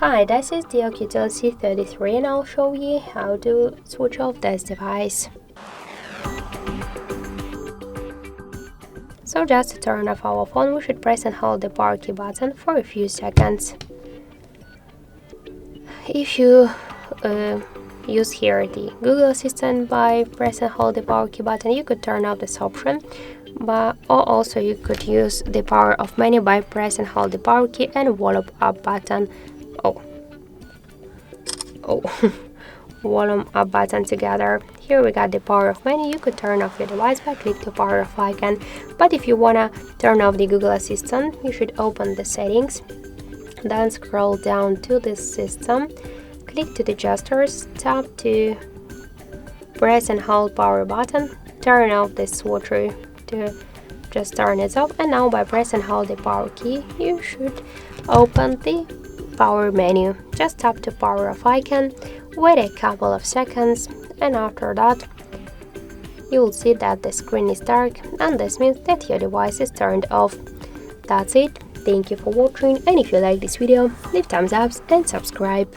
Hi, this is the OUKITEL C33 and I'll show you how to switch off this device. So just to turn off our phone, we should press and hold the power key button for a few seconds. If you use here the Google Assistant by press and hold the power key button, you could turn off this option. Or also you could use the power off menu by press and hold the power key and volume up button. Volume up button together. Here we got the power off menu. You could turn off your device by click the power off icon. But if you wanna turn off the Google Assistant, you should open the settings, then scroll down to the system, click to the gestures, tap to press and hold power button, turn off the switcher to just turn it off, and now by press and hold the power key you should open the power menu. Just tap the power off icon, wait a couple of seconds, and after that you will see that the screen is dark, and this means that your device is turned off. That's it. Thank you for watching, and if you like this video, leave thumbs up and subscribe.